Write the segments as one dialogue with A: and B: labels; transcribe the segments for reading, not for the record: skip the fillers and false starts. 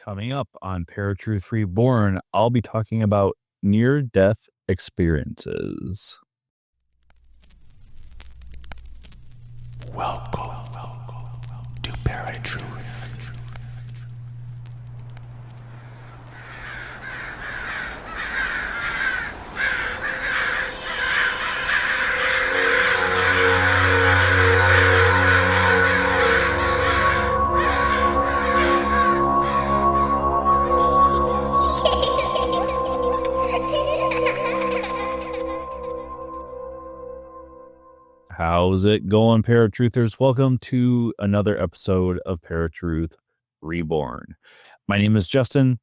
A: Coming up on ParaTruth Reborn, I'll be talking about near-death experiences.
B: Welcome to ParaTruth.
A: How's it going, ParaTruthers? Welcome to another episode of ParaTruth Reborn. My name is Justin,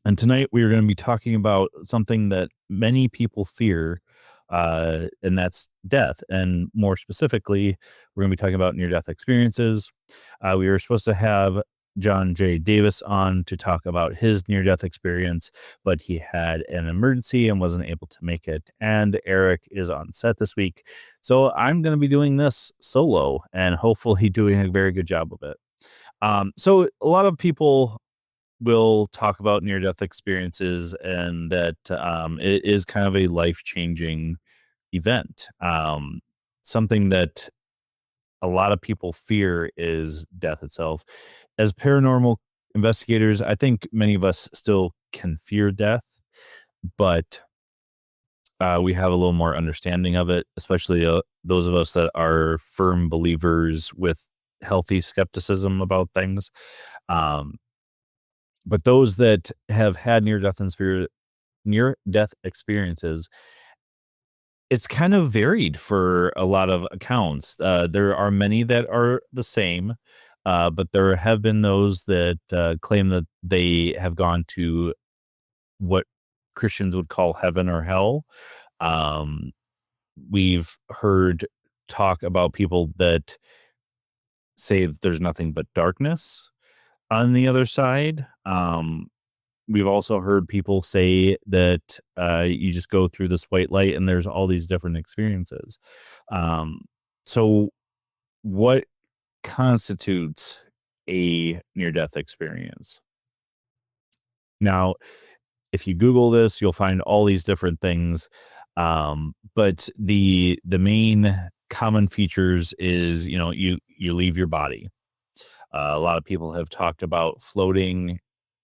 A: and tonight we are going to be talking about something that many people fear, and that's death. And more specifically, we're going to be talking about near-death experiences. We were supposed to have John J. Davis on to talk about his near-death experience, but he had an emergency and wasn't able to make it. And Erik is on set this week. So I'm going to be doing this solo and hopefully doing a very good job of it. So a lot of people will talk about near-death experiences and that it is kind of a life-changing event. Something that a lot of people fear is death itself. As paranormal investigators, I think many of us still can fear death, but we have a little more understanding of it, especially those of us that are firm believers with healthy skepticism about things. But those that have had near-death experiences, it's kind of varied for a lot of accounts. There are many that are the same, but there have been those that claim that they have gone to what Christians would call heaven or hell. We've heard talk about people that say that there's nothing but darkness on the other side. We've also heard people say that you just go through this white light and there's all these different experiences. So what constitutes a near-death experience? Now, if you Google this, you'll find all these different things. But the main common features is, you leave your body. A lot of people have talked about floating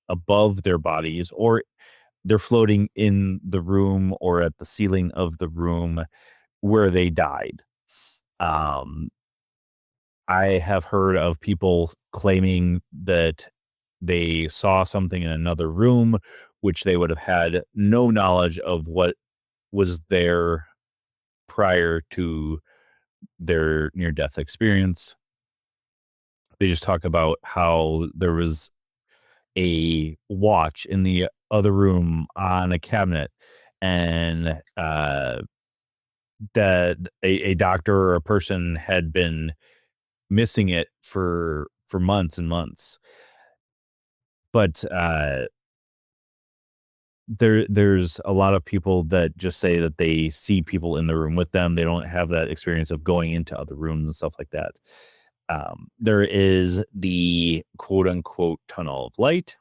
A: above their bodies, or they're floating in the room or at the ceiling of the room where they died. I have heard of people claiming that they saw something in another room, which they would have had no knowledge of what was there prior to their near-death experience. They just talk about how there was a watch in the other room on a cabinet, and that a doctor or a person had been missing it for months and months. But there's a lot of people that just say that they see people in the room with them. They don't have that experience of going into other rooms and stuff like that. There is the quote unquote tunnel of light,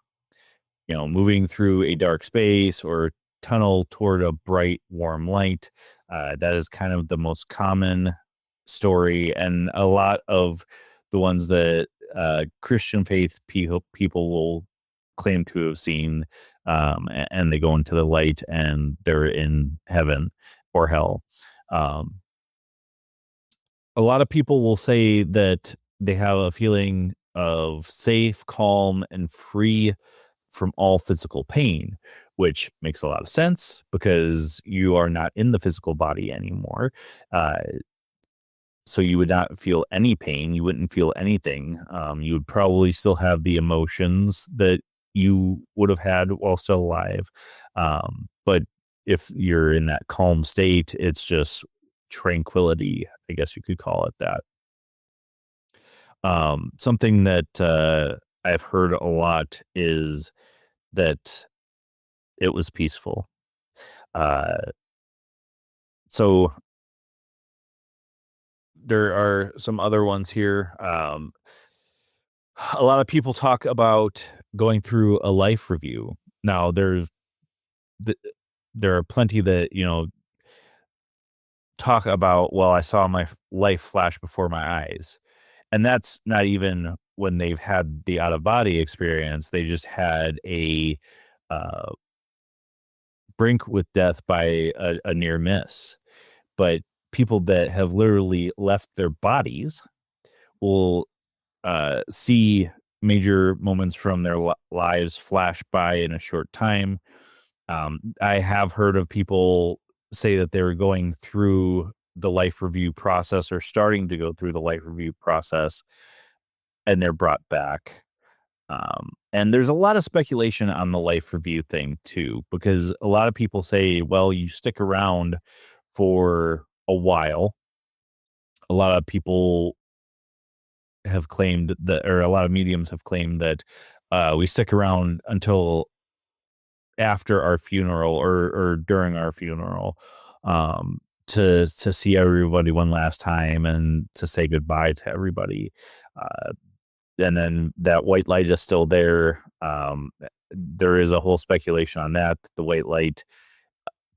A: moving through a dark space or tunnel toward a bright, warm light. That is kind of the most common story. And a lot of the ones that Christian faith people will claim to have seen, and they go into the light and they're in heaven or hell. A lot of people will say that they have a feeling of safe, calm, and free from all physical pain, which makes a lot of sense because you are not in the physical body anymore. So you would not feel any pain. You wouldn't feel anything. You would probably still have the emotions that you would have had while still alive. But if you're in that calm state, it's just tranquility, I guess you could call it that. Something that I've heard a lot is that it was peaceful. So there are some other ones here. A lot of people talk about going through a life review. Now, th- there are plenty that, talk about, well, I saw my life flash before my eyes. And that's not even when they've had the out of body experience. They just had a uh, brink with death by a near miss. But people that have literally left their bodies will see major moments from their lives flash by in a short time. I have heard of people say that they were going through the life review process or starting to go through the life review process and they're brought back. And there's a lot of speculation on the life review thing too, because a lot of people say, well, you stick around for a while. A lot of people have claimed that, or a lot of mediums have claimed that we stick around until after our funeral or during our funeral, to see everybody one last time and to say goodbye to everybody. And then that white light is still there. There is a whole speculation on that. The white light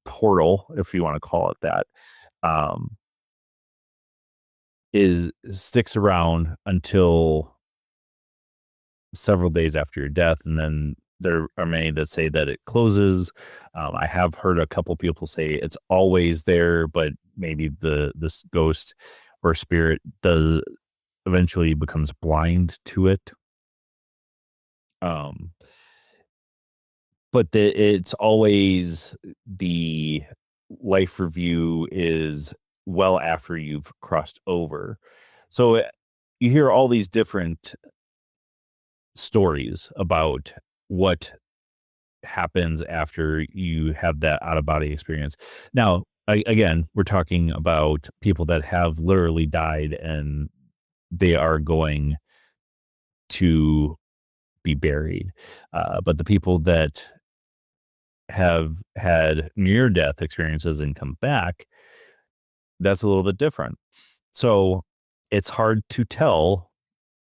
A: portal, if you want to call it that, um, is sticks around until several days after your death, and then there are many that say that it closes. I have heard a couple people say it's always there, but maybe this ghost or spirit does eventually becomes blind to it. Um, but it's always the life review is well after you've crossed over. So you hear all these different stories about what happens after you have that out of body experience. Now, again, we're talking about people that have literally died and they are going to be buried. But the people that have had near death experiences and come back, that's a little bit different. So it's hard to tell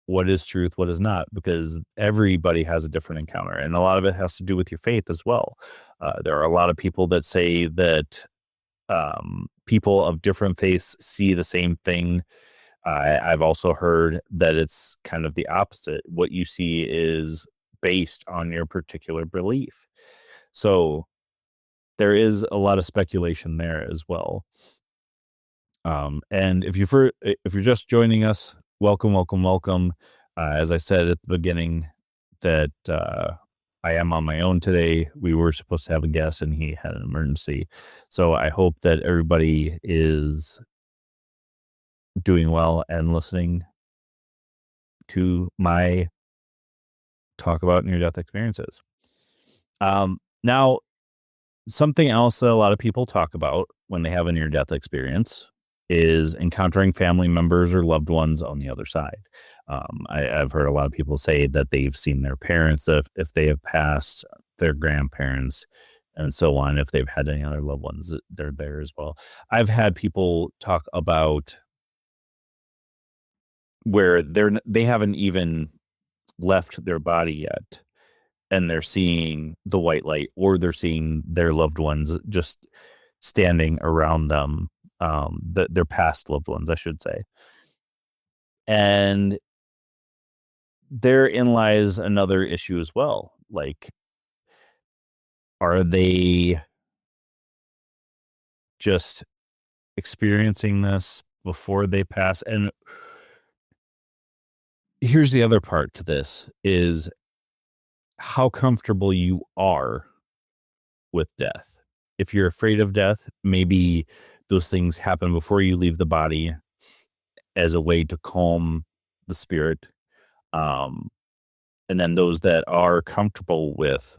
A: what is truth, what is not, because everybody has a different encounter. And a lot of it has to do with your faith as well. There are a lot of people that say that people of different faiths see the same thing. I've also heard that it's kind of the opposite. What you see is based on your particular belief. So there is a lot of speculation there as well. And if you're just joining us, welcome, welcome, welcome. As I said at the beginning, that I am on my own today. We were supposed to have a guest, and he had an emergency. So I hope that everybody is doing well and listening to my talk about near-death experiences. Now, something else that a lot of people talk about when they have a near-death experience is encountering family members or loved ones on the other side. I've heard a lot of people say that they've seen their parents, if they have passed, their grandparents, and so on. If they've had any other loved ones, they're there as well. I've had people talk about where they haven't even left their body yet, and they're seeing the white light, or they're seeing their loved ones just standing around them, their past loved ones, I should say. And therein lies another issue as well. Like, are they just experiencing this before they pass? And here's the other part to this is how comfortable you are with death. If you're afraid of death, maybe those things happen before you leave the body as a way to calm the spirit. Um, and then those that are comfortable with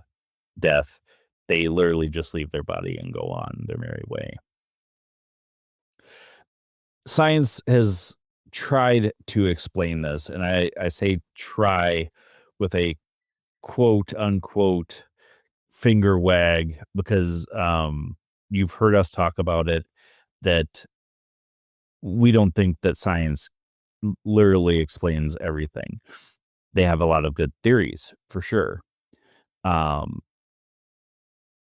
A: death, they literally just leave their body and go on their merry way. Science has tried to explain this, and I say try with a quote unquote finger wag, because you've heard us talk about it, that we don't think that science literally explains everything. they have a lot of good theories for sure. Um,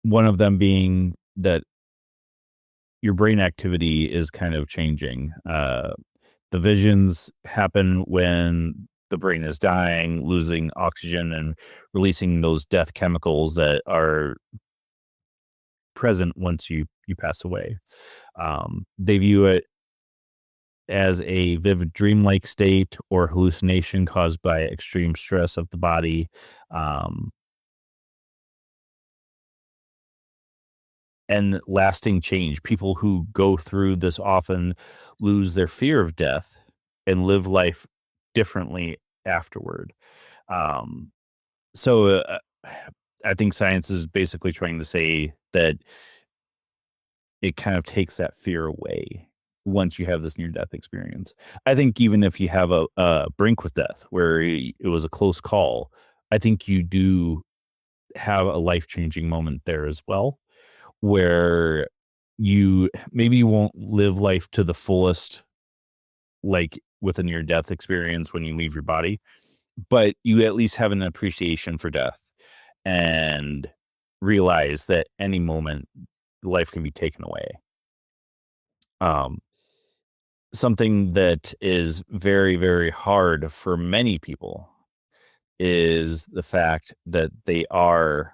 A: one of them being that your brain activity is kind of changing. The visions happen when the brain is dying, losing oxygen, and releasing those death chemicals that are present once you pass away. They view it as a vivid dreamlike state or hallucination caused by extreme stress of the body. Um, and lasting change. People who go through this often lose their fear of death and live life differently afterward. Um, so I think science is basically trying to say that it kind of takes that fear away once you have this near death experience. I think even if you have a brink with death where it was a close call, I think you do have a life changing moment there as well, where you maybe you won't live life to the fullest, like with a near death experience when you leave your body, but you at least have an appreciation for death and realize that any moment life can be taken away. Um, Something that is very, very hard for many people is the fact that they are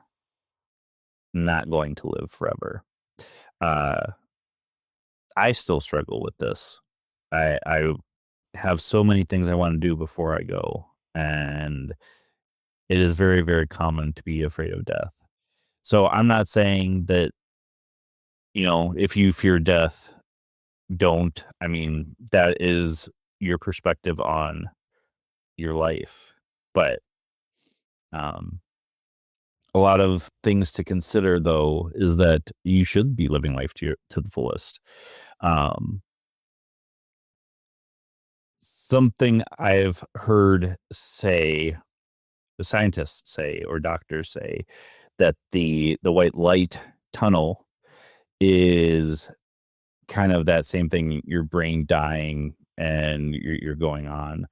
A: not going to live forever. Uh, I still struggle with this. I have so many things I want to do before I go, and it is very, very common to be afraid of death. So I'm not saying that, if you fear death, don't. I mean, that is your perspective on your life. But um, a lot of things to consider, though, is that you should be living life to the fullest. Um, Something I've heard say, the scientists say, or doctors say, that the white light tunnel is kind of that same thing, your brain dying and you're going on.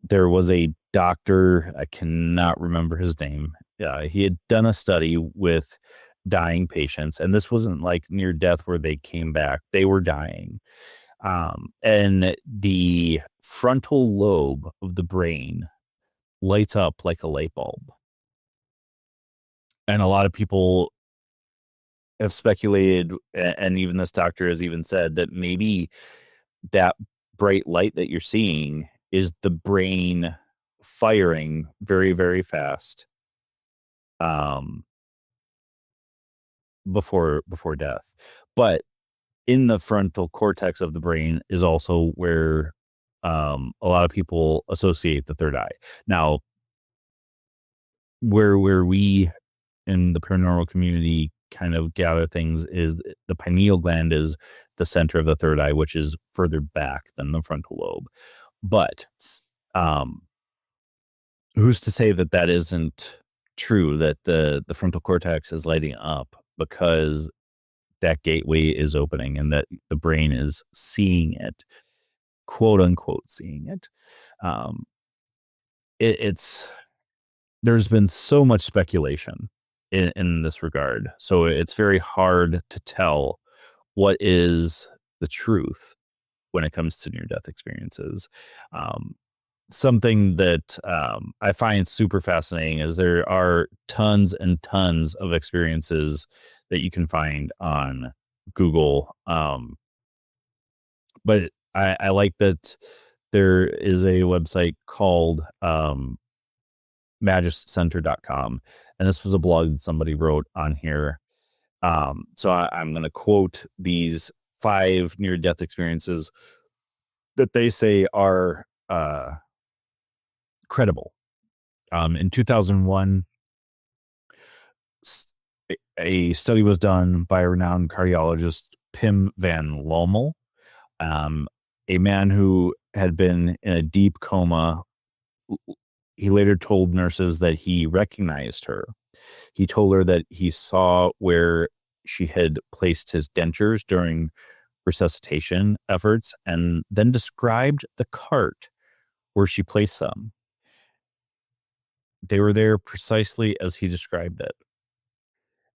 A: There was a doctor, I cannot remember his name. He had done a study with dying patients, and this wasn't like near death where they came back. They were dying. And the frontal lobe of the brain lights up like a light bulb. And a lot of people have speculated, and even this doctor has even said that maybe that bright light that you're seeing is the brain firing very, very fast um, before death. But in the frontal cortex of the brain is also where a lot of people associate the third eye. Now, where we in the paranormal community kind of gather things is the pineal gland is the center of the third eye, which is further back than the frontal lobe. But um, who's to say that that isn't true? That the frontal cortex is lighting up because that gateway is opening and that the brain is seeing it, quote unquote, seeing it. Um, it's there's been so much speculation in this regard. So it's very hard to tell what is the truth when it comes to near death experiences. Um, Something that I find super fascinating is there are tons and tons of experiences that you can find on Google. But I like that there is a website called magiccenter.com. And this was a blog that somebody wrote on here. So I'm going to quote these 5 near death experiences that they say are credible. In 2001, a study was done by a renowned cardiologist, Pim van Lommel, a man who had been in a deep coma. He later told nurses that he recognized her. He told her that he saw where she had placed his dentures during resuscitation efforts and then described the cart where she placed them. They were there precisely as he described it.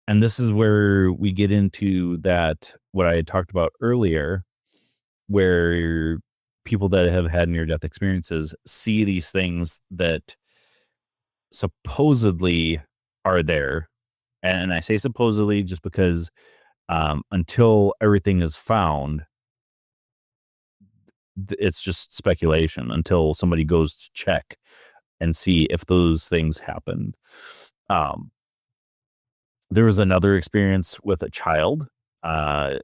A: And this is where we get into that, what I had talked about earlier, where people that have had near death experiences see these things that supposedly are there. And I say supposedly just because until everything is found, it's just speculation until somebody goes to check and see if those things happened. Um, there was another experience with a child, uh,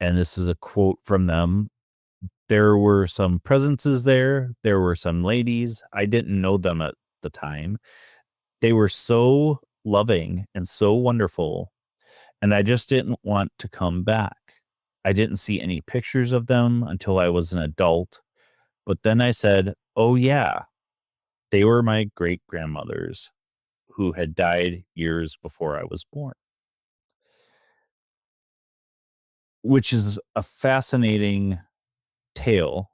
A: and this is a quote from them. There were some presences there. There were some ladies. I didn't know them at the time. They were so loving and so wonderful, and I just didn't want to come back. I didn't see any pictures of them until I was an adult. But then I said, oh, yeah, they were my great grandmothers who had died years before I was born, which is a fascinating tale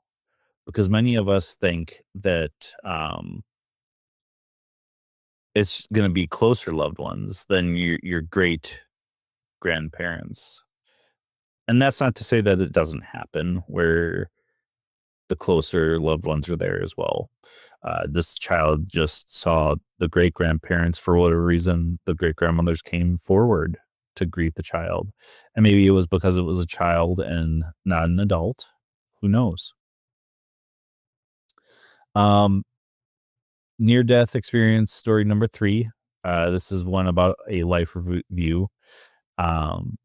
A: because many of us think that it's going to be closer loved ones than your great grandparents. And that's not to say that it doesn't happen where the closer loved ones are there as well. This child just saw the great grandparents for whatever reason. The great grandmothers came forward to greet the child, and maybe it was because it was a child and not an adult. Who knows? Um, Near death experience story number 3. This is one about a life review. Um,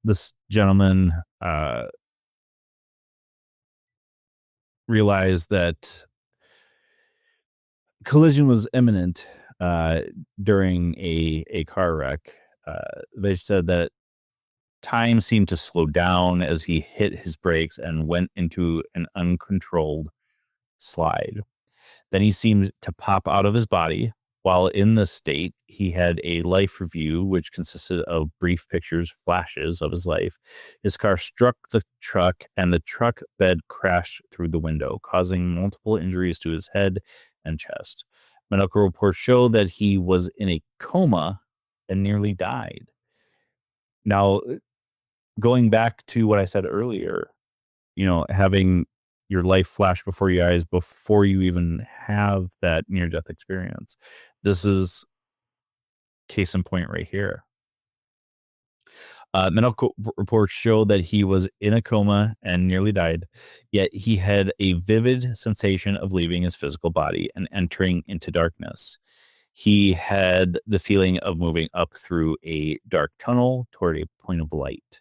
A: this gentleman realized that collision was imminent uh, during a car wreck. They said that time seemed to slow down as he hit his brakes and went into an uncontrolled slide. Then he seemed to pop out of his body. While in this state, he had a life review, which consisted of brief pictures, flashes of his life. His car struck the truck, and the truck bed crashed through the window, causing multiple injuries to his head and chest. Medical reports show that he was in a coma and nearly died. Now, going back to what I said earlier, having your life flash before your eyes before you even have that near death experience. This is case in point right here. Medical reports show that he was in a coma and nearly died, yet he had a vivid sensation of leaving his physical body and entering into darkness. He had the feeling of moving up through a dark tunnel toward a point of light.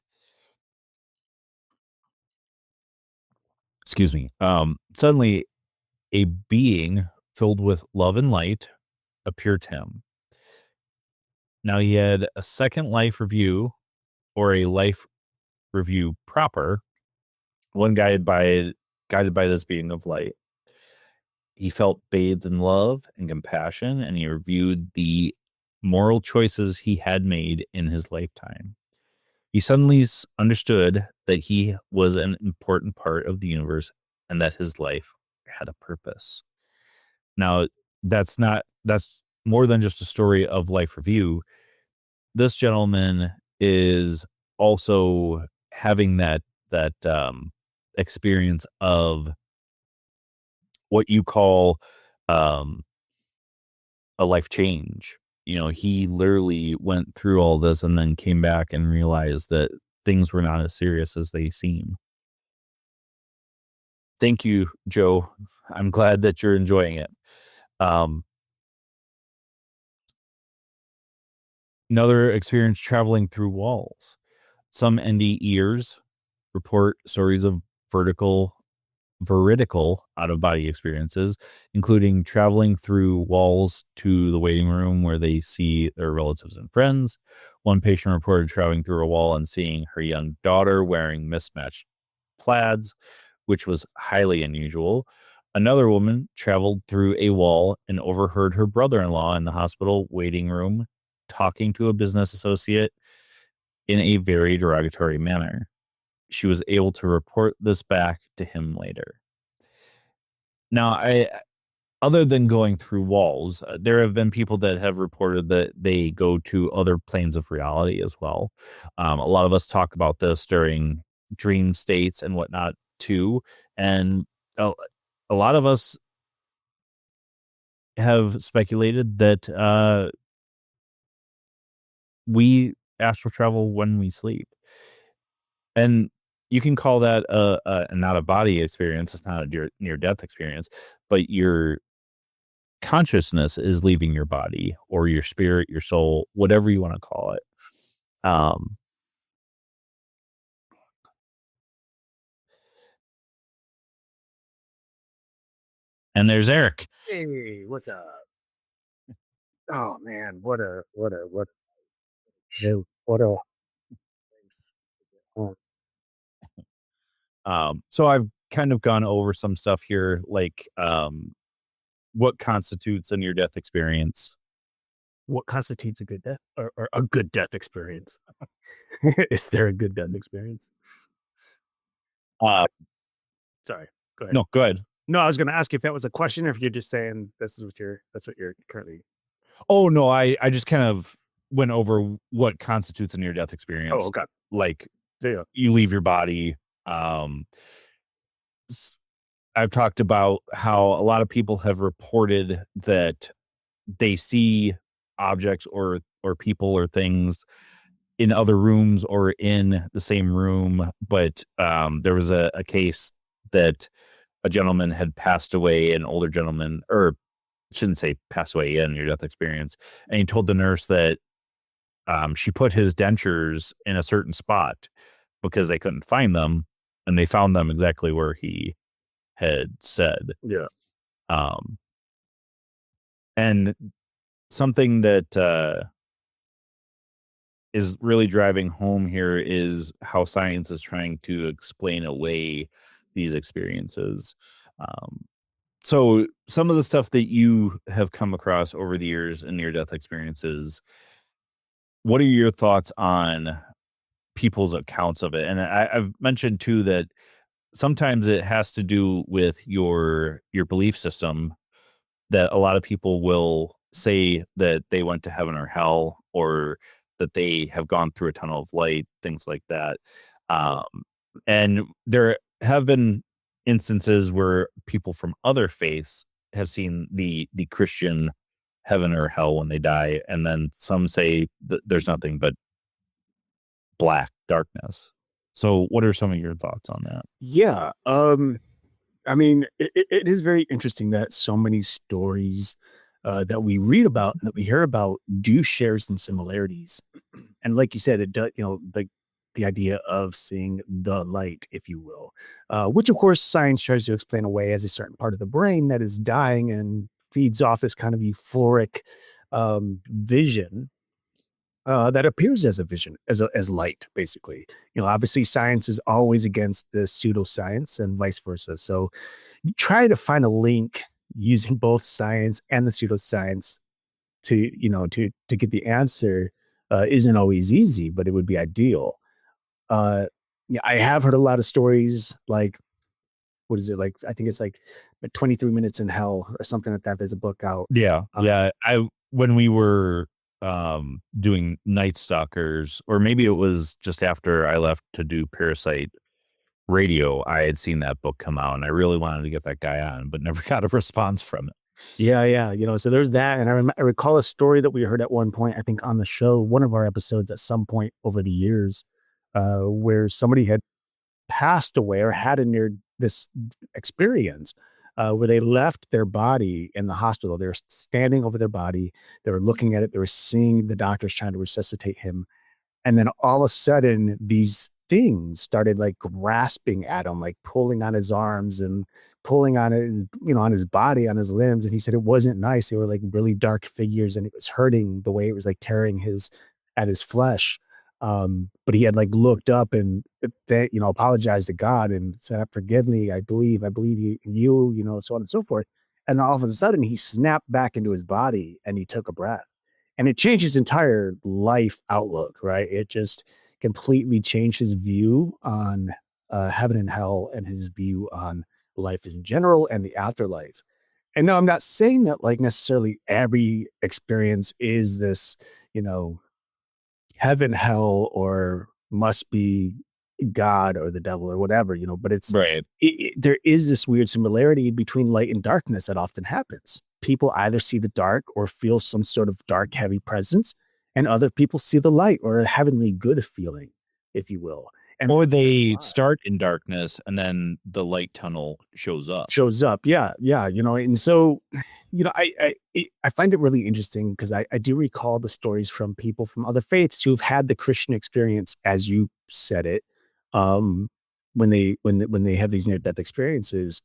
A: Excuse me. Suddenly, a being filled with love and light appeared to him. Now he had a second life review or a life review proper, one guided by this being of light. He felt bathed in love and compassion, and he reviewed the moral choices he had made in his lifetime. He suddenly understood that he was an important part of the universe and that his life had a purpose. Now, that's more than just a story of life review. This gentleman is also having that experience of what you call um, a life change. He literally went through all this and then came back and realized that things were not as serious as they seem. Thank you, Joe. I'm glad that you're enjoying it. Um, Another experience traveling through walls. Some NDEers report stories of vertical veridical out of body experiences, including traveling through walls to the waiting room where they see their relatives and friends. One patient reported traveling through a wall and seeing her young daughter wearing mismatched plaids, which was highly unusual. Another woman traveled through a wall and overheard her brother in law in the hospital waiting room talking to a business associate in a very derogatory manner. She was able to report this back to him later. Now, I other than going through walls, there have been people that have reported that they go to other planes of reality as well. A lot of us talk about this during dream states and whatnot too, and a, a lot of us have speculated that we astral travel when we sleep, and you can call that a not a body experience. It's not a near death experience, but your consciousness is leaving your body or your spirit, your soul, whatever you want to call it. Um, and there's Eric.
C: Hey, what's up? Oh man, what a oh,
A: So I've kind of gone over some stuff here, like what constitutes a near death experience.
C: what constitutes a good death or a good death experience? Is there a good death experience?
A: Uh,
C: Sorry, go ahead.
A: no, good.
C: No, I was going to ask you if that was a question, or if you're just saying that's what you're currently.
A: Oh no, I just kind of went over what constitutes a near death
C: Oh,
A: experience.
C: okay.
A: Like
C: Yeah,
A: you leave your body. Um, I've talked about how a lot of people have reported that they see objects or people or things in other rooms or in the same room, but there was a case that a gentleman had passed away, an older gentleman, or shouldn't say passed away in near death experience, and he told the nurse that she put his dentures in a certain spot because they couldn't find them, and they found them exactly where he had said.
C: yeah,
A: Um, and something that is really driving home here is how science is trying to explain away these experiences. Um, so, some of the stuff that you have come across over the years in near death experiences, what are your thoughts on people's accounts of it? And I've mentioned too that sometimes it has to do with your belief system, that a lot of people will say that they went to heaven or hell, or that they have gone through a tunnel of light, things like that. Um, and there have been instances where people from other faiths have seen the Christian heaven or hell when they die, and then some say that there's nothing but black darkness. So, what are some of your thoughts on that?
C: yeah. I mean, it is very interesting that so many stories that we read about and that we hear about do share some similarities. And like you said, it does, the idea of seeing the light, if you will, which of course science tries to explain away as a certain part of the brain that is dying and feeds off this kind of euphoric vision that appears as a vision, as light, basically. Obviously, science is always against the pseudoscience and vice versa. So you try to find a link using both science and the pseudoscience to get the answer isn't always easy, but it would be ideal. Uh, yeah, I have heard a lot of stories like, what is it like? I think it's like 23 Minutes in Hell or something like that. There's a book out.
A: Yeah,
C: Uh,
A: yeah. I when we were doing Night Stalkers, or maybe it was just after I left to do Parasite Radio, I had seen that book come out, and I really wanted to get that guy on, but never got a response from it.
C: yeah, yeah. So there's that. And I recall a story that we heard at one point, I think on the show, one of our episodes at some point over the years, where somebody had passed away or had a near this experience where they left their body in the hospital. They were standing over their body. They were looking at it. They were seeing the doctors trying to resuscitate him. And then all of a sudden, these things started like grasping at him, like pulling on his arms and pulling on his, on his body, on his limbs. And he said it wasn't nice. They were like really dark figures, and it was hurting the way it was like tearing at his flesh. But he had like looked up and apologized to God and said, "Forgive me. I believe you, so on and so forth." And all of a sudden, he snapped back into his body and he took a breath, and it changed his entire life outlook, right? It just completely changed his view on heaven and hell and his view on life in general and the afterlife. And no, I'm not saying that like necessarily every experience is this, you know, heaven, hell, or must be God or the devil or whatever, but
A: Right.
C: there is this weird similarity between light and darkness that often happens. People either see the dark or feel some sort of dark, heavy presence, and other people see the light or a heavenly good feeling, if you will. And
A: Or they start in darkness and then the light tunnel shows up.
C: shows up. Yeah. Yeah. And so, I find it really interesting because I do recall the stories from people from other faiths who've had the Christian experience, as you said it, um, when they have these near death experiences.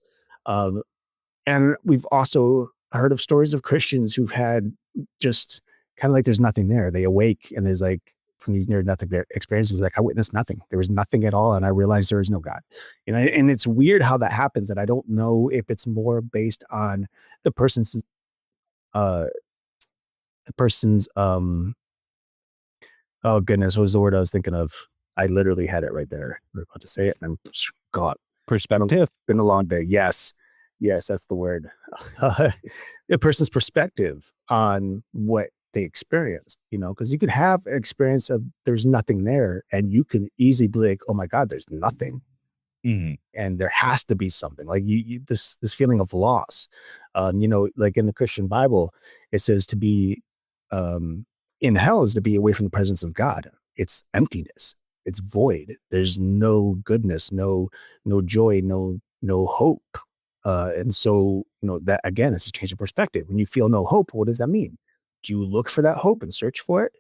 C: Um, and we've also heard of stories of Christians who've had just kind of like there's nothing there. They awake and there's like from these near death experiences, like I witnessed nothing. There was nothing at all, and I realized there is no God. And it's weird how that happens. And I don't know if it's more based on the person's uh the person's oh goodness, what was the word I was thinking of? I literally had it right there. We're about to say it, and I'm God.
A: Perspective.
C: Been a long day. Yes. Yes, that's the word. A person's perspective on what they experienced, because you could have an experience of there's nothing there, and you can easily be like, oh my God, there's nothing.
A: Mhm.
C: And there has to be something like this feeling of loss. Like in the Christian Bible, it says to be um, in hell is to be away from the presence of God. It's emptiness. It's void. There's no goodness, no joy, no hope. And so, that again, it's a change of perspective. When you feel no hope, what does that mean? Do you look for that hope and search for it,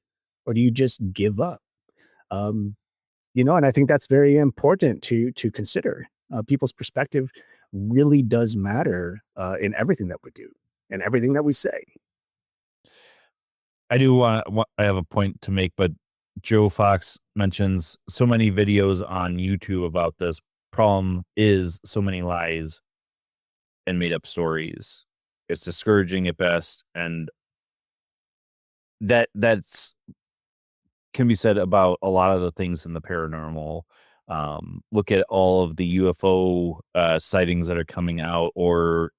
C: or do you just give up? Um, and I think that's very important to consider. People's perspective really does matter in everything that we do and everything that we say.
A: I do I have a point to make, but Joe Fox mentions so many videos on YouTube about this. Problem is so many lies and made up stories. It's discouraging at best, and that's can be said about a lot of the things in the paranormal. Look at all of the UFO sightings that are coming out, or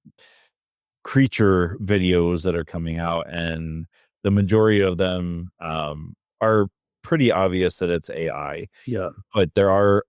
A: creature videos that are coming out, and the majority of them are pretty obvious that it's AI.
C: Yeah.
A: But there are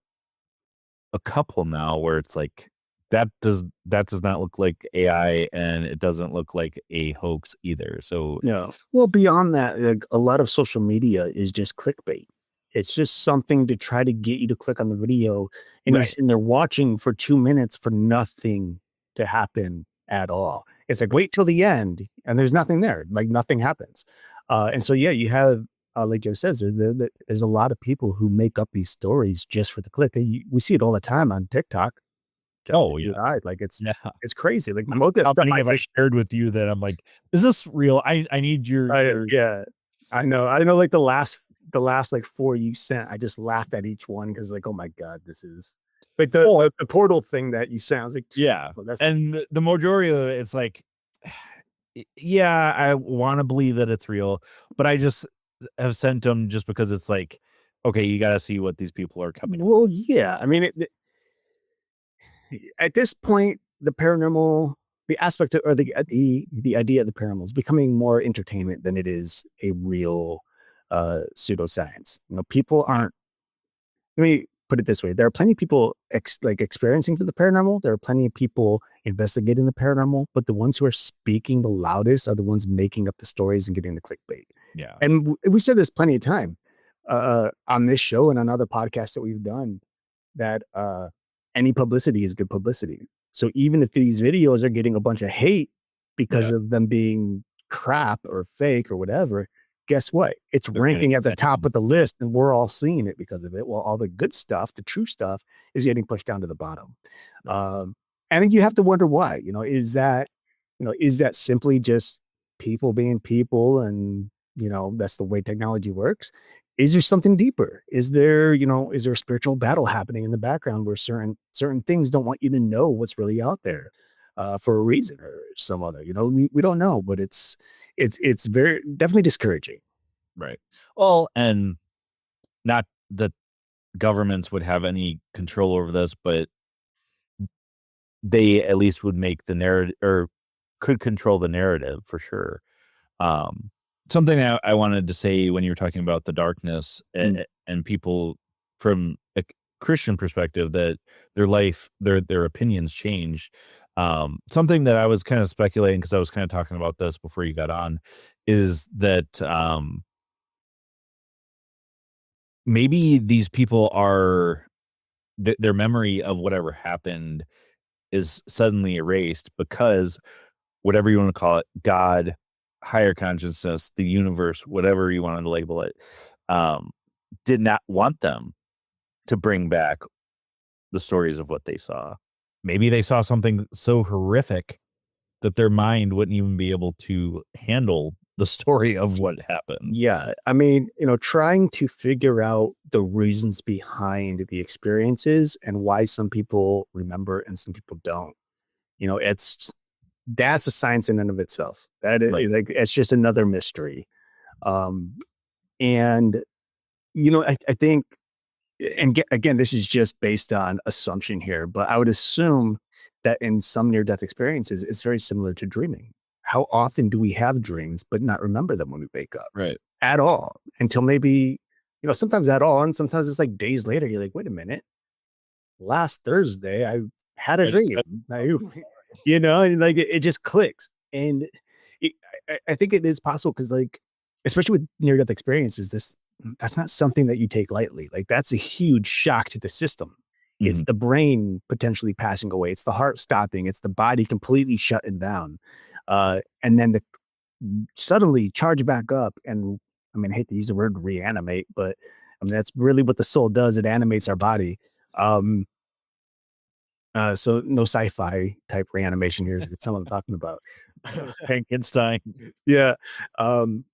A: a couple now where it's like that does not look like AI, and it doesn't look like a hoax either. So
C: Yeah. Well, beyond that, like, a lot of social media is just clickbait. It's just something to try to get you to click on the video, and you're
A: right,
C: sitting there watching for 2 minutes for nothing to happen at all. It's like wait till the end, and there's nothing there. Like nothing happens. And so yeah, you have like Joe says, there's a lot of people who make up these stories just for the click. We see it all the time on TikTok. Just
A: oh
C: you
A: yeah,
C: and I, like
A: yeah.
C: it's crazy. Like most of the
A: How
C: stuff
A: many
C: I
A: have I shared with you that I'm like, is this real? I need your
C: yeah, I know. I know, like, the last, like, 4 you sent, I just laughed at each one because, like, "Oh my god, this is" like, the
A: well,
C: the portal thing that you sent, I was like,
A: yeah.
C: "Well, that's"
A: And the majority of it, it's like, yeah, I want to believe that it's real, but I just have sent them just because it's like, okay, you got to see what these people are coming up.
C: well, yeah, I mean, at this point, the paranormal the aspect of or the idea of the paranormal is becoming more entertainment than it is a real, pseudoscience. People aren't let me put it this way. There are plenty of people experiencing the paranormal. There are plenty of people investigating the paranormal, but the ones who are speaking the loudest are the ones making up the stories and getting the clickbait.
A: Yeah.
C: And we said this plenty of time on this show and on other podcasts that we've done that any publicity is good publicity. So even if these videos are getting a bunch of hate because
A: Yeah.
C: of them being crap or fake or whatever, guess what? It's
A: They're getting
C: ranking at the top
A: attention.
C: of the list and we're all seeing it because of it. Well, all the good stuff, the true stuff is getting pushed down to the bottom.
A: Right.
C: And then you have to wonder why, is that simply just people being people and, that's the way technology works? Is there something deeper? Is there a spiritual battle happening in the background where certain things don't want you to know what's really out there for a reason or some other? We don't know, but it's very definitely discouraging.
A: Right. Well, and not that governments would have any control over this, but they at least would make the narrative, or could control the narrative for sure. Um, Something I wanted to say when you were talking about the darkness,
C: Mm.
A: and people from a Christian perspective, that their opinions change. Something that I was kind of speculating, because I was kind of talking about this before you got on, is that maybe these people are their memory of whatever happened is suddenly erased because whatever you want to call it, God, higher consciousness, the universe, whatever you want to label it, um, did not want them to bring back the stories of what they saw. Maybe they saw something so horrific that their mind wouldn't even be able to handle the story of what happened.
C: Yeah. I mean, trying to figure out the reasons behind the experiences and why some people remember and some people don't. That's a science in and of itself. That
A: Right.
C: is like it's just another mystery. Um, and I think, and again, this is just based on assumption here, but I would assume that in some near death experiences, it's very similar to dreaming. How often do we have dreams but not remember them when we wake up
A: Right.
C: at all until maybe, sometimes at all. And sometimes it's like days later, you're like, wait a minute, last Thursday, I had a
A: I just,
C: dream. And like it just clicks. And it, I think it is possible because, like, especially with near death experiences, that's not something that you take lightly. Like, that's a huge shock to the system. It's
A: mhm.
C: the brain potentially passing away. It's the heart stopping. It's the body completely shutting down. And then the suddenly charge back up. And I mean, I hate to use the word reanimate, but I mean, that's really what the soul does. It animates our body. Um, so no sci-fi type reanimation here. It's someone I'm talking about.
A: Frankenstein.
C: Yeah. Um,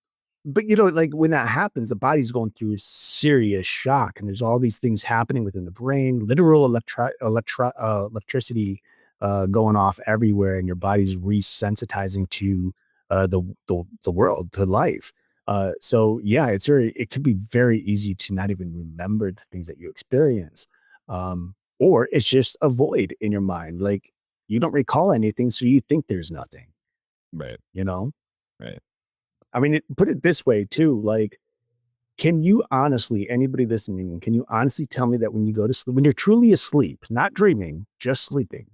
C: but like when that happens, the body's going through serious shock, and there's all these things happening within the brain, literal electricity going off everywhere, and your body's resensitizing to the world, to life. So yeah, it can be very easy to not even remember the things that you experience. Or it's just a void in your mind. Like you don't recall anything, so you think there's nothing,
A: Right.
C: you know?
A: Right.
C: I mean, put it this way too, like, can you honestly, anybody listening, can you honestly tell me that when you go to sleep, when you're truly asleep, not dreaming, just sleeping,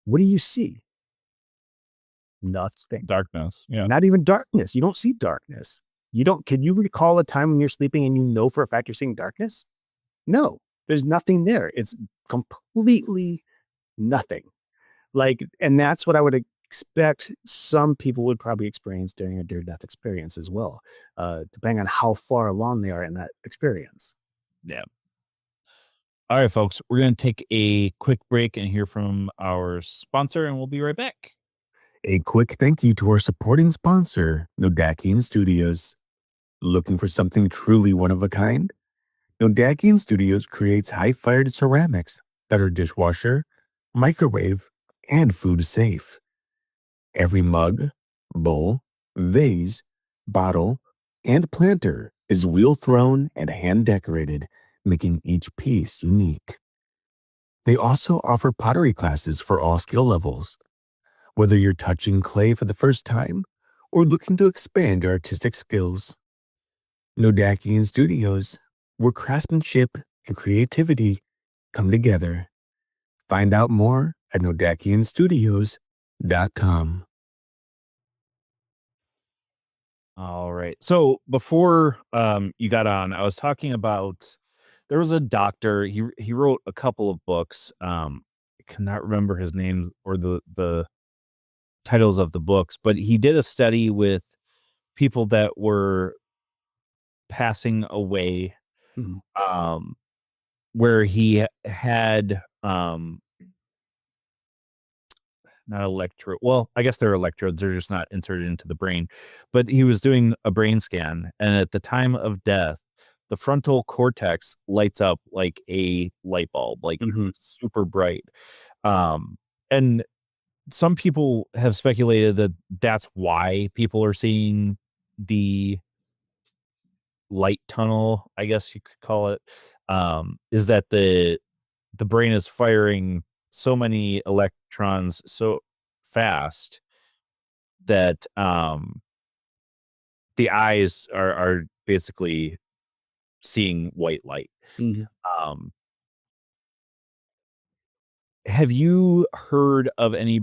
C: what do you see? Nothing.
A: Darkness. Yeah.
C: Not even darkness. You don't see darkness. Can you recall a time when you're sleeping and you know for a fact you're seeing darkness? No, there's nothing there. It's completely nothing. Like, and that's what I would expect some people would probably experience during a near death experience as well, depending on how far along they are in that experience.
A: Yeah. All right, folks, we're going to take a quick break and hear from our sponsor, and we'll be right back.
C: A quick thank you to our supporting sponsor, Nodakian Studios. Looking for something truly one of a kind? Nodakian Studios creates high-fired ceramics that are dishwasher, microwave, and food safe. Every mug, bowl, vase, bottle, and planter is wheel thrown and hand decorated, making each piece unique. They also offer pottery classes for all skill levels. Whether you're touching clay for the first time or looking to expand your artistic skills, Nodakian Studios, where craftsmanship and creativity come together. Find out more at nodakianstudios.com.
A: All right. So before you got on, I was talking about, there was a doctor. He wrote a couple of books. I cannot remember his names or the titles of the books, but he did a study with people that were passing away,
C: Mhm.
A: um where he had not well, I guess they're electrodes, they're just not inserted into the brain. But he was doing a brain scan, and at the time of death, the frontal cortex lights up like a light bulb, like
C: Mhm.
A: super bright. And some people have speculated that that's why people are seeing the light tunnel, I guess you could call it, is that the brain is firing so many electrons so fast that the eyes are basically seeing white light.
C: Mhm.
A: Um, have you heard of any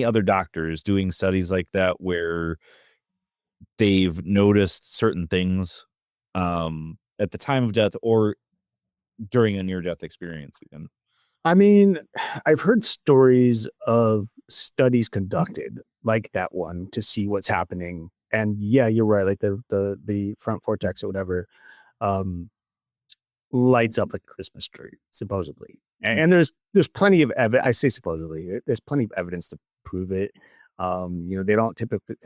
A: other doctors doing studies like that where they've noticed certain things at the time of death or during a near-death experience even?
C: I mean, I've heard stories of studies conducted like that one to see what's happening. And yeah, you're right. Like the front vortex or whatever um, lights up like a Christmas tree, supposedly. And there's plenty of evidence. I say supposedly. There's plenty of evidence to prove it. They don't typically.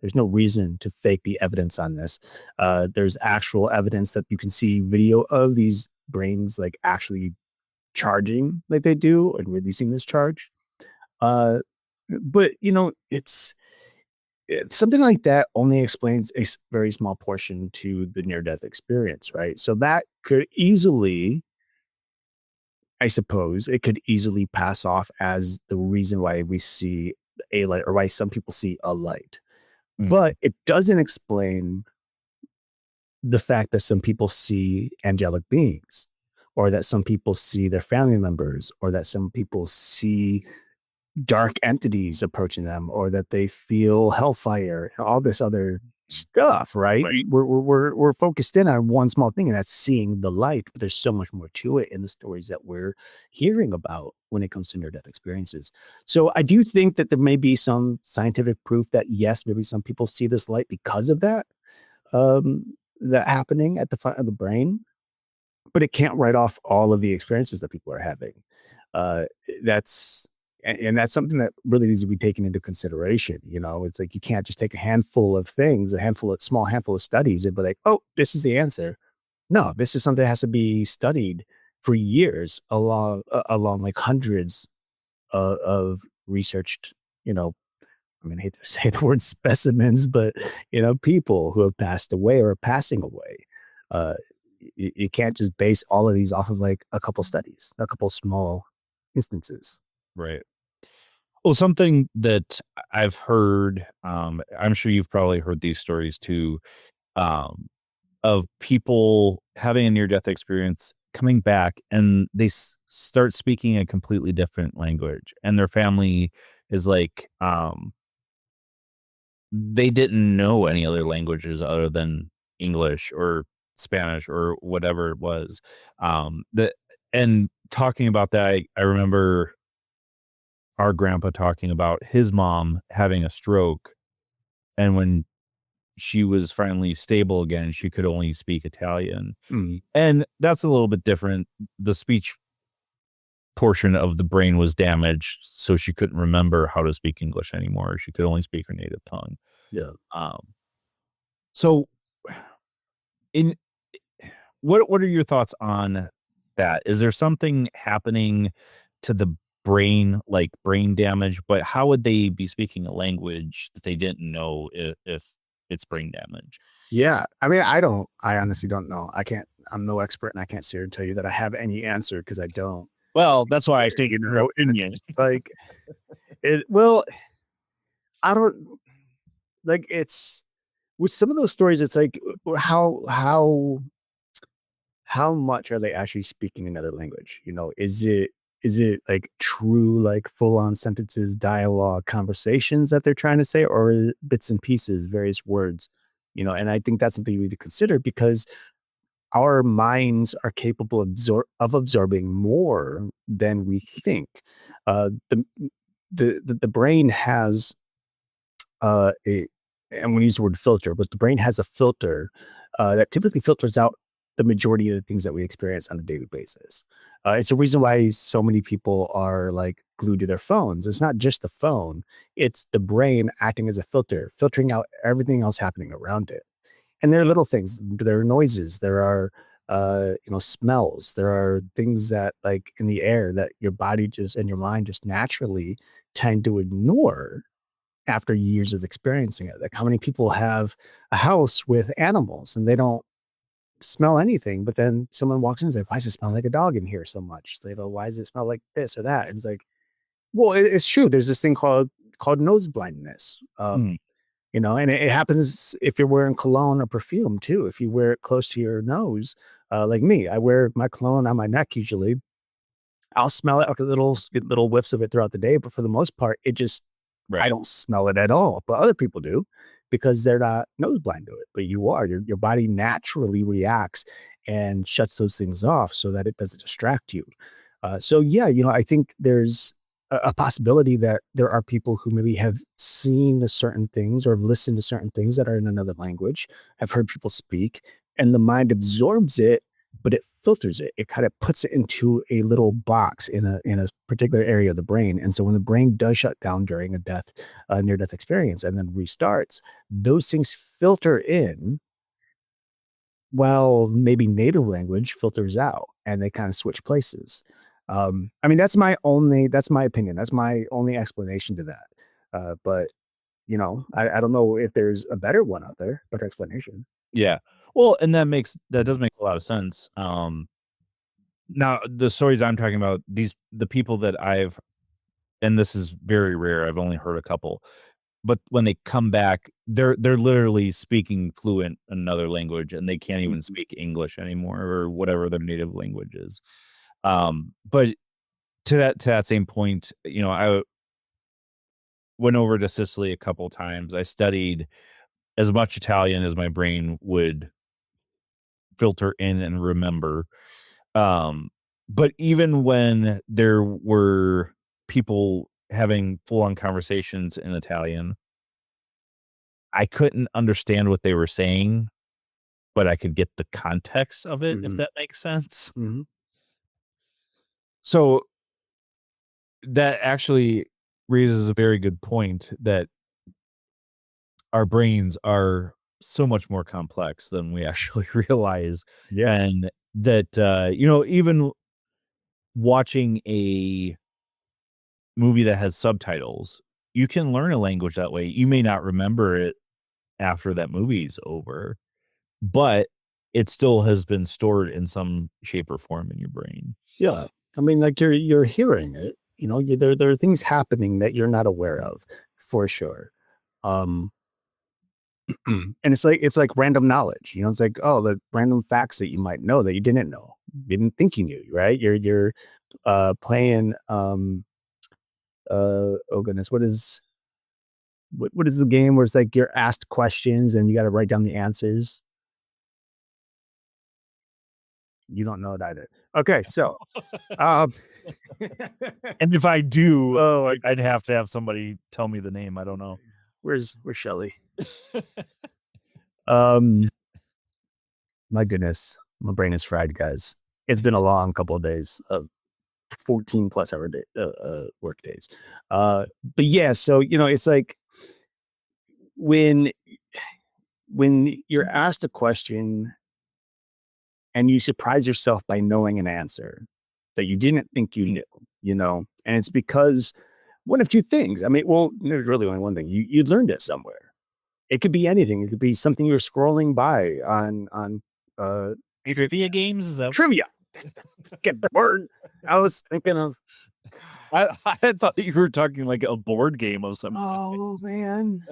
C: There's no reason to fake the evidence on this. There's actual evidence that you can see video of these brains like actually charging like they do and releasing this charge. Uh, but it's something like that only explains a very small portion to the near death experience, right? So that could easily, I suppose, it could easily pass off as the reason why we see a light or why some people see a light.
A: Mhm.
C: But it doesn't explain the fact that some people see angelic beings or that some people see their family members or that some people see dark entities approaching them or that they feel hellfire, all this other stuff, right?
A: Right.
C: We're focused in on one small thing, and that's seeing the light, but there's so much more to it in the stories that we're hearing about when it comes to near death experiences. So I do think that there may be some scientific proof that yes, maybe some people see this light because of that happening at the front of the brain, but it can't write off all of the experiences that people are having. Uh, that's and that's something that really needs to be taken into consideration. It's like you can't just take a handful of things, a small handful of studies, and be like, "Oh, this is the answer." No, this is something that has to be studied for years, along like hundreds of researched, you know, I hate to say the word specimens, but people who have passed away or are passing away. You can't just base all of these off of like a couple studies, a couple small instances.
A: Right. Well, something that I've heard, I'm sure you've probably heard these stories too, um, of people having a near-death experience, coming back, and they start speaking a completely different language, and their family is like, they didn't know any other languages other than English or Spanish or whatever it was. The and talking about that, I remember our grandpa talking about his mom having a stroke, and when she was finally stable again, she could only speak Italian.
C: Mm,
A: And that's a little bit different. The speech portion of the brain was damaged, so she couldn't remember how to speak English anymore. She could only speak her native tongue.
C: yeah.
A: Um, so in what are your thoughts on that? Is there something happening to the brain, like brain damage, but how would they be speaking a language that they didn't know if it's brain damage?
C: Yeah. I honestly don't know. I'm no expert and I can't sit here and tell you that I have any answer because I don't.
A: Well, that's why I stayed
C: You
A: in
C: know,
A: your opinion.
C: it's like well, I don't like it's with some of those stories, it's like how much are they actually speaking another language? Is it like true, like full on sentences, dialogue, conversations that they're trying to say, or bits and pieces, various words? And I think that's something we need to consider because our minds are capable of absorbing more than we think. The brain has a I'm gonna use the word filter, but the brain has a filter that typically filters out the majority of the things that we experience on a daily basis. It's a reason why so many people are like glued to their phones. It's not just the phone; it's the brain acting as a filter, filtering out everything else happening around it. And there are little things. There are noises. There are smells. There are things that like in the air that your body just and your mind just naturally tend to ignore after years of experiencing it. Like how many people have a house with animals and they don't smell anything, but then someone walks in and says, why does it smell like a dog in here so much? They go, why does it smell like this or that? And it's like, well, it's true. There's this thing called nose blindness.
A: Mm.
C: And it happens if you're wearing cologne or perfume too. If you wear it close to your nose, like me, I wear my cologne on my neck usually. I'll smell it, like get little whiffs of it throughout the day, but for the most part, I
A: Right.
C: don't smell it at all. But other people do because they're not nose blind to it. But you are. Your body naturally reacts and shuts those things off so that it doesn't distract you. So yeah, I think there's a possibility that there are people who maybe have seen certain things or listened to certain things that are in another language, have heard people speak, and the mind absorbs it, but it filters it. It kind of puts it into a little box in a particular area of the brain. And so when the brain does shut down during a near death experience, and then restarts, those things filter in while maybe native language filters out, and they kind of switch places. I mean, that's my opinion. That's my only explanation to that. But I don't know if there's a better one out there, better explanation.
A: Yeah. Well, and that does make a lot of sense. Now the stories I'm talking about, the people that and this is very rare, I've only heard a couple, but when they come back, they're literally speaking fluent another language, and they can't even
C: Mhm.
A: speak English anymore or whatever their native language is. But to that same point, I went over to Sicily a couple times. I studied as much Italian as my brain would filter in and remember. Um, but even when there were people having full on conversations in Italian, I couldn't understand what they were saying, but I could get the context of it, if
C: Mhm.
A: that makes sense.
C: Mhm.
A: So that actually raises a very good point that our brains are so much more complex than we actually realize.
C: Yeah.
A: And that, even watching a movie that has subtitles, you can learn a language that way. You may not remember it after that movie's over, but it still has been stored in some shape or form in your brain.
C: Yeah. I mean, like you're hearing it. There are things happening that you're not aware of, for sure. Um, and it's like random knowledge. It's like, oh, the random facts that you might know that you didn't know, didn't think you knew. Right? You're playing. Oh goodness, what is the game where it's like you're asked questions and you got to write down the answers? You don't know it either. Okay, so um,
A: And if I do,
C: oh,
A: I'd have to have somebody tell me the name. I don't know.
C: where's Shelly? Um, my goodness, my brain is fried, guys. It's been a long couple of days of 14 plus hour work days. But yeah, so it's like when you're asked a question and you surprise yourself by knowing an answer that you didn't think you knew, and it's because one of two things. I mean, well, there's really only one thing. You learned it somewhere. It could be anything. It could be something you're scrolling by on uh
A: Trivia games? Is that
C: trivia. Get the word. I was thinking of.
A: I thought you were talking like a board game of some kind.
C: Oh man,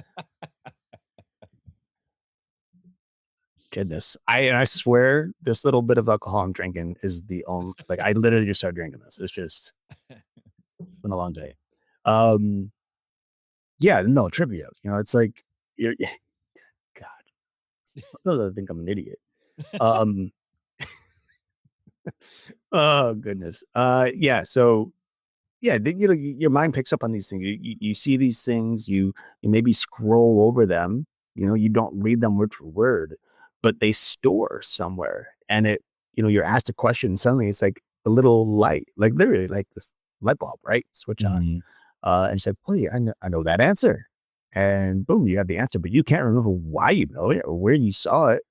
C: goodness! I swear this little bit of alcohol I'm drinking is the only. Like I literally just started drinking this. It's just been a long day. Um, yeah, no trivia. It's like you're. God, I think I'm an idiot. Um, oh goodness. Yeah. So yeah, your mind picks up on these things. You see these things. You maybe scroll over them. You don't read them word for word, but they store somewhere. And you're asked a question. And suddenly, it's like a little light, like literally, like this light bulb, right? Switch on,
A: Mhm.
C: and it's like, "Boy, I know that answer," and boom, you have the answer, but you can't remember why you know it or where you saw it.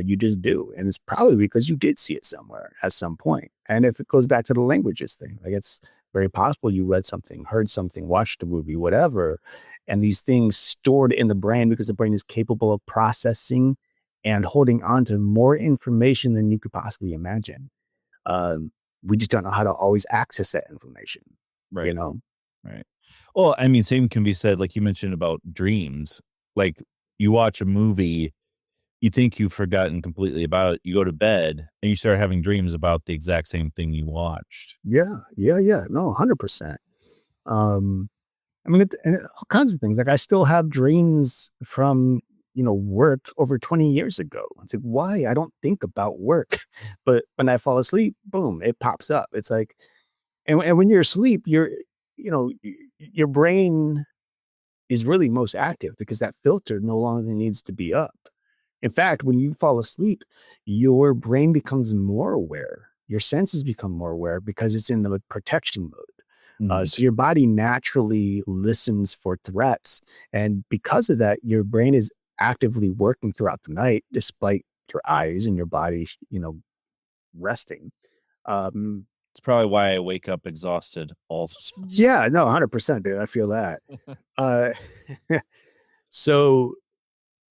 C: You just do, and it's probably because you did see it somewhere at some point. And if it goes back to the languages thing, like it's very possible you read something, heard something, watched a movie, whatever, and these things stored in the brain because the brain is capable of processing and holding on to more information than you could possibly imagine. Um, we just don't know how to always access that information, you
A: Right.
C: know?
A: Right. Well, I mean, same can be said, like you mentioned about dreams. Like you watch a movie, you think you've forgotten completely about it. You go to bed and you start having dreams about the exact same thing you watched.
C: Yeah, yeah, yeah. No, 100%. Um, I mean, all kinds of things. Like I still have dreams from, work over 20 years ago. It's like, why? I don't think about work. But when I fall asleep, boom, it pops up. It's like, and when you're asleep, your brain is really most active because that filter no longer needs to be up. In fact, when you fall asleep, your brain becomes more aware. Your senses become more aware because it's in the protection mode.
A: Mhm.
C: So your body naturally listens for threats. And because of that, your brain is actively working throughout the night, despite your eyes and your body, resting. Um,
A: It's probably why I wake up exhausted also.
C: yeah, no, 100%, dude. I feel that. Uh, so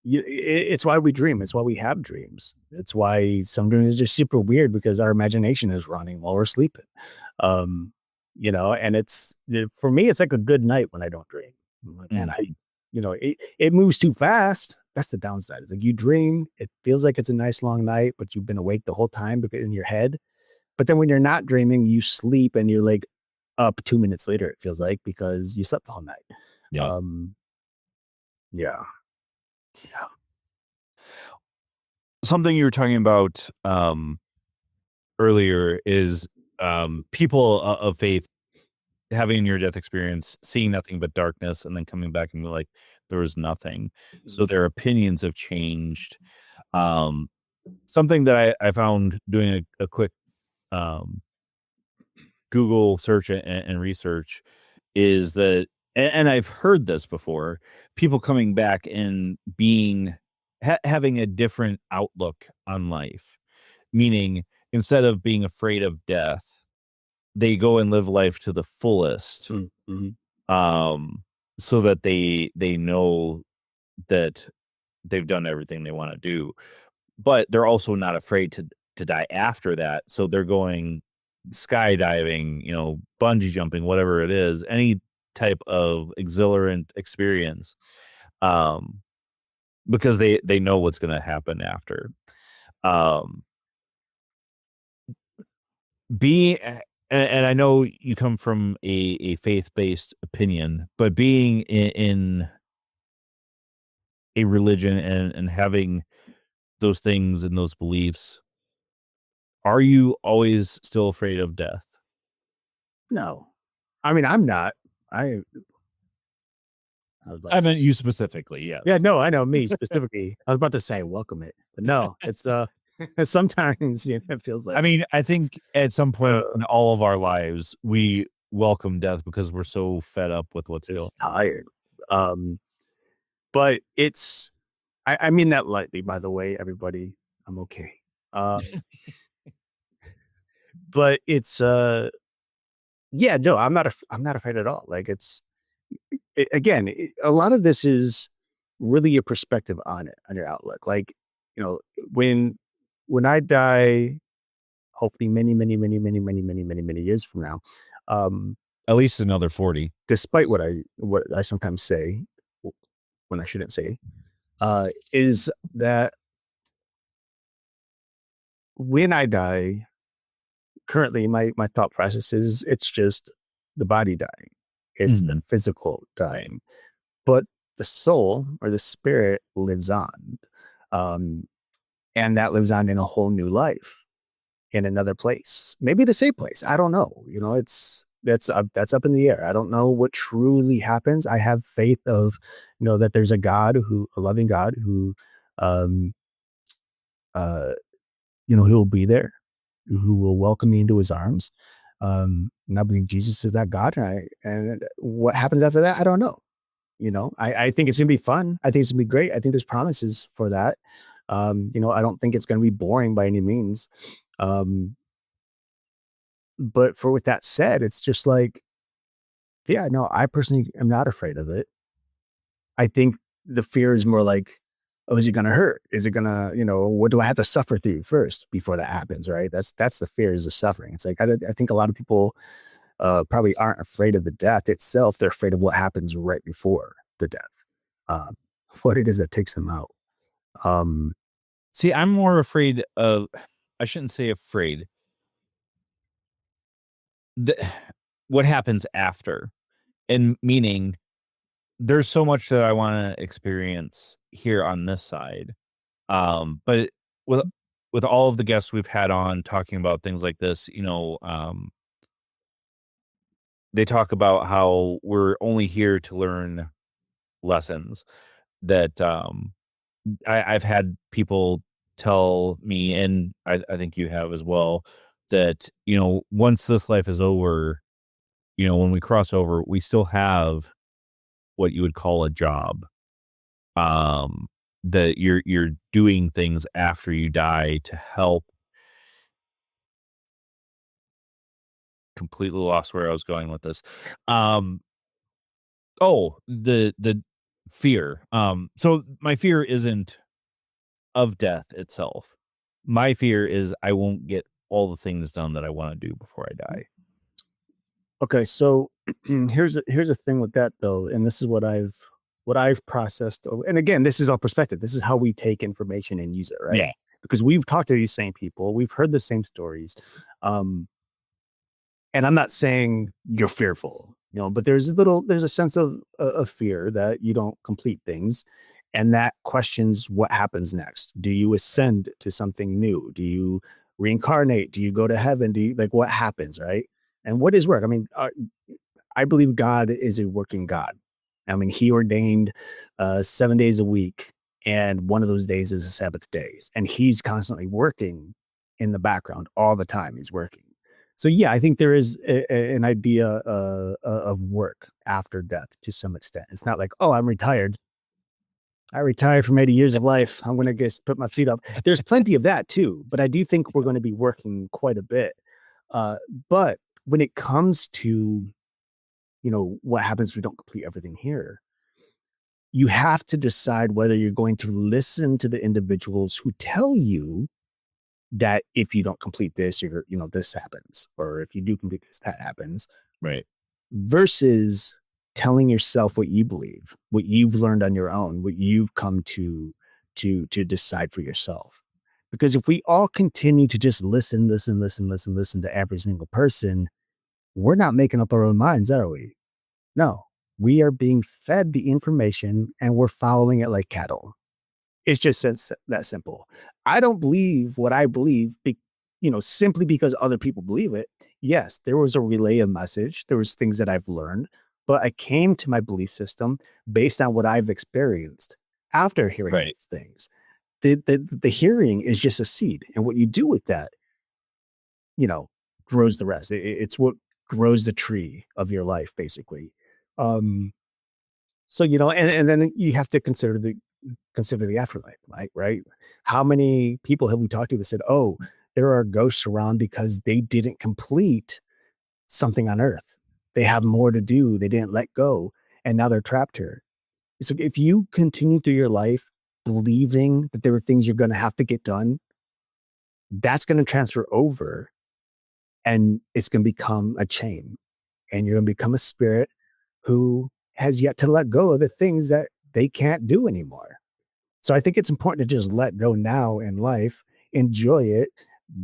C: it's why we dream. It's why we have dreams. It's why some dreams are just super weird because our imagination is running while we're sleeping. Um, and for me, it's like a good night when I don't dream. I'm like, man,
A: Mhm.
C: it moves too fast. That's the downside. It's like you dream, it feels like it's a nice long night, but you've been awake the whole time in your head. But then when you're not dreaming, you sleep and you're like up 2 minutes later, it feels like, because you slept the whole night.
A: Yeah.
C: Um, yeah.
A: Something you were talking about earlier is people of faith having a near death experience, seeing nothing but darkness, and then coming back and be like, there was nothing. So
C: Mhm.
A: their opinions have changed. Um, Something that I found doing a quick um, Google search and research is that, and I've heard this before, people coming back and having a different outlook on life, meaning instead of being afraid of death, they go and live life to the fullest,
C: Mm, mhm.
A: um, so that they know that they've done everything they want to do, but they're also not afraid to die after that. So they're going skydiving, bungee jumping, whatever it is, any type of exhilarant experience, um, because they know what's going to happen after. Um, being and I know you come from a faith-based opinion, but being in a religion and having those things and those beliefs, are you always still afraid of death?
C: No. I mean, I'm not. I I was about
A: I
C: to
A: meant you specifically,
C: yeah,
A: yes.
C: no, I know me specifically. I was about to say welcome it, but no, it's, sometimes, it feels
A: I
C: like,
A: mean, I think at some point
C: uh,
A: in all of our lives, we welcome death because we're so fed up with what's going
C: just
A: on.
C: tired. Um, but I mean that lightly, by the way, everybody. I'm okay. Uh, but yeah, no, I'm not afraid at all. Like again, a lot of this is really your perspective on it, on your outlook. Like, you know, when when I die, hopefully many years from now, um,
A: At least another 40.
C: despite what I sometimes say when I shouldn't say, is that when I die, currently my thought process is it's just the body dying. It's the
A: Mhm.
C: physical
A: Right.
C: dying. But the soul or the spirit lives on. Um, and that lives on in a whole new life in another place, maybe the same place. I don't know. That's up in the air. I don't know what truly happens. I have faith of, that there's a loving God who, um, uh, who will be there, who will welcome me into his arms. And I believe Jesus is that God. And what happens after that, I don't know. I think it's gonna be fun. I think it's gonna be great. I think there's promises for that. I don't think it's gonna be boring by any means. Um, but with that said, it's just like, yeah, no, I personally am not afraid of it. I think the fear is more like Oh, is it going to hurt? Is it going to, what do I have to suffer through first before that happens? Right. That's the fear, is the suffering. It's like, I think a lot of people probably aren't afraid of the death itself. They're afraid of what happens right before the death, uh, what it is that takes them out. Um,
A: See, I'm more afraid of, I shouldn't say afraid. The, what happens after, and meaning there's so much that I want to experience here on this side. But with all of the guests we've had on talking about things like this, they talk about how we're only here to learn lessons that I've had people tell me, and I think you have as well, that, once this life is over, when we cross over, we still have what you would call a job. Um, that you're doing things after you die to help. Completely lost where I was going with this. Um, oh, the fear. So my fear isn't of death itself. My fear is I won't get all the things done that I want to do before I die.
C: okay, so here's a thing with that though, and this is what I've processed. And again, this is our perspective. This is how we take information and use it, right?
A: Yeah.
C: Because we've talked to these same people, we've heard the same stories. Um, and I'm not saying you're fearful, but there's a sense of fear that you don't complete things, and that questions what happens next. Do you ascend to something new? Do you reincarnate? Do you go to heaven? Do you, like, what happens, right? And what is work? I mean, I believe God is a working God. I mean, He ordained 7 days a week, and one of those days is the Sabbath days, and He's constantly working in the background all the time. He's working. So yeah, I think there is an idea of work after death to some extent. It's not like, oh, I'm retired. I retired from 80 years of life. I'm going to just put my feet up. There's plenty of that too, but I do think we're going to be working quite a bit. Uh, but when it comes to, what happens if we don't complete everything here, you have to decide whether you're going to listen to the individuals who tell you that if you don't complete this, this happens, or if you do complete this, that happens,
A: Right.
C: versus telling yourself what you believe, what you've learned on your own, what you've come to decide for yourself. Because if we all continue to just listen to every single person, we're not making up our own minds, are we? No, we are being fed the information and we're following it like cattle. It's just that simple. I don't believe what I believe, simply because other people believe it. Yes, there was a relay of message. There was things that I've learned, but I came to my belief system based on what I've experienced after hearing
A: Right.
C: these things. The hearing is just a seed, and what you do with that, you know, grows the rest. It's what grows the tree of your life, basically. Um, so and then you have to consider the afterlife, right? How many people have we talked to that said, "Oh, there are ghosts around because they didn't complete something on Earth. They have more to do. They didn't let go, and now they're trapped here." So if you continue through your life believing that there are things you're going to have to get done, that's going to transfer over, and it's going to become a chain, and you're going to become a spirit who has yet to let go of the things that they can't do anymore. So I think it's important to just let go now in life, enjoy it,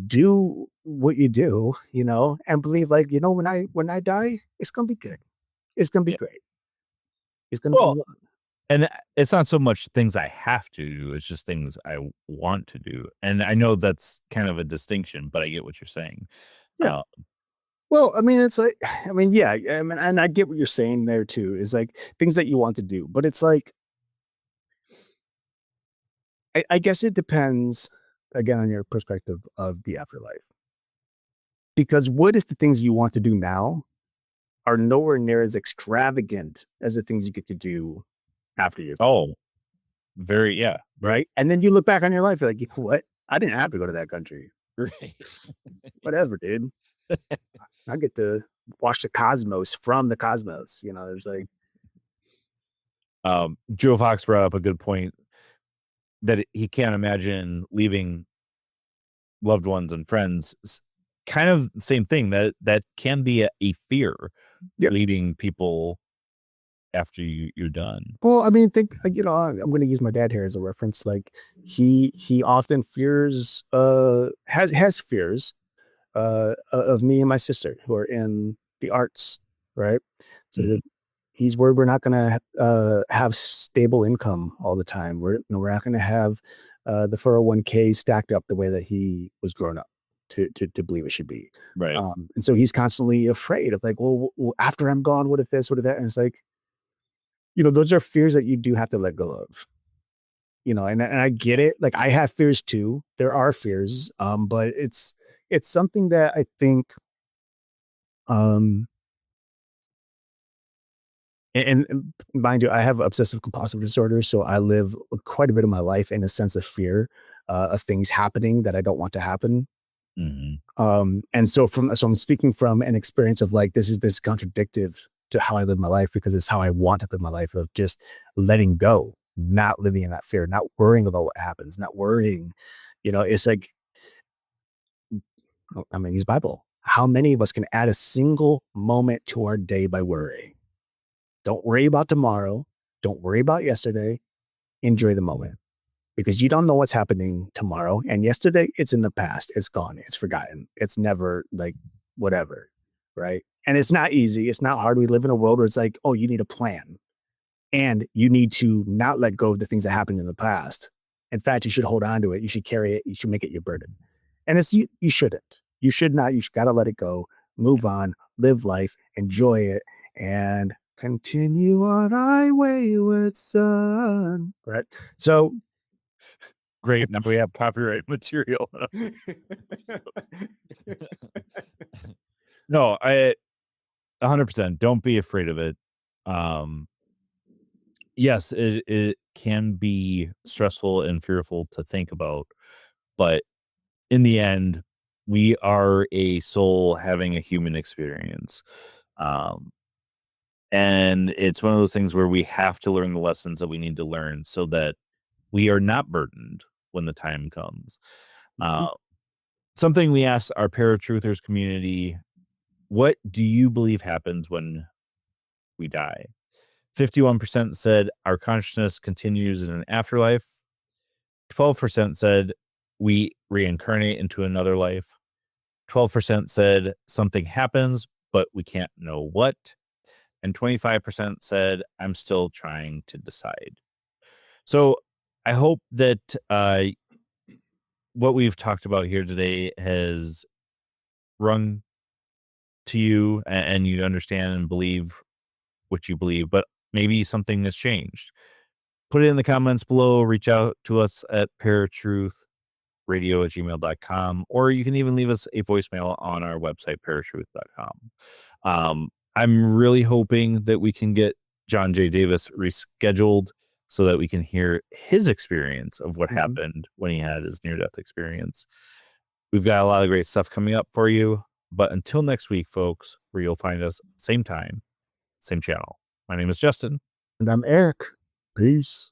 C: do what you do, and believe, like, when I die, it's gonna be good. It's gonna be
A: Yeah.
C: great. It's gonna be
A: Well, and it's not so much things I have to do, it's just things I want to do. And I know that's kind of a distinction, but I get what you're saying.
C: yeah.
A: Uh,
C: Well, I mean, it's like, I mean, yeah, I mean, and I get what you're saying there too, is like things that you want to do, but it's like, I guess it depends again on your perspective of the afterlife. Because what if the things you want to do now are nowhere near as extravagant as the things you get to do after you're gone,
A: oh, very, yeah.
C: right? And then you look back on your life, you're like, what? I didn't have to go to that country.
A: Right.
C: Whatever, dude. I get to watch the cosmos from the cosmos. It's like,
A: Joe Fox brought up a good point. that he can't imagine leaving loved ones and friends. Kind of the same thing, that can be a fear, leaving people after you're done.
C: Well, I mean, think I'm going to use my dad here as a reference. Like he often fears, has fears, of me and my sister who are in the arts, right? So
A: Mhm.
C: he's worried we're not going to have stable income all the time. We're not going to have the 401k stacked up the way that he was grown up to believe it should be.
A: Right.
C: And so he's constantly afraid of like, well, after I'm gone, what if this, what if that? And it's like, those are fears that you do have to let go of. And I get it. Like I have fears too. There are fears, but it's something that I think, um, and mind you, I have obsessive compulsive disorder, so I live quite a bit of my life in a sense of fear of things happening that I don't want to happen.
A: Mhm.
C: And so I'm speaking from an experience of like this contradictive to how I live my life because it's how I want to live my life of just letting go, not living in that fear, not worrying about what happens, not worrying. It's like I mean, use Bible. How many of us can add a single moment to our day by worrying? Don't worry about tomorrow. Don't worry about yesterday. Enjoy the moment because you don't know what's happening tomorrow. And yesterday, it's in the past. It's gone. It's forgotten. It's never like whatever. Right. And it's not easy. It's not hard. We live in a world where it's like, oh, you need a plan and you need to not let go of the things that happened in the past. In fact, you should hold on to it. You should carry it. You should make it your burden. And you shouldn't. You should not. You should gotta let it go, move on, live life, enjoy it, and continue on our wayward son. Right. So
A: Great. Now we have copyright material. No, I 100%. Don't be afraid of it. Um, yes, it can be stressful and fearful to think about, but in the end, we are a soul having a human experience. Um, and it's one of those things where we have to learn the lessons that we need to learn so that we are not burdened when the time comes. Uh, Something we asked our paratruthers community: what do you believe happens when we die? 51% said our consciousness continues in an afterlife. 12% said we reincarnate into another life. 12% said something happens, but we can't know what. And 25% said, I'm still trying to decide. So I hope that what we've talked about here today has rung to you and you understand and believe what you believe, but maybe something has changed. Put it in the comments below, reach out to us at paratruthradio@gmail.com, or you can even leave us a voicemail on our website, paratruth.com. I'm really hoping that we can get John J. Davis rescheduled so that we can hear his experience of what happened when he had his near-death experience. We've got a lot of great stuff coming up for you, but until next week, folks, where you'll find us same time, same channel. My name is Justin.
C: And I'm Eric. Peace.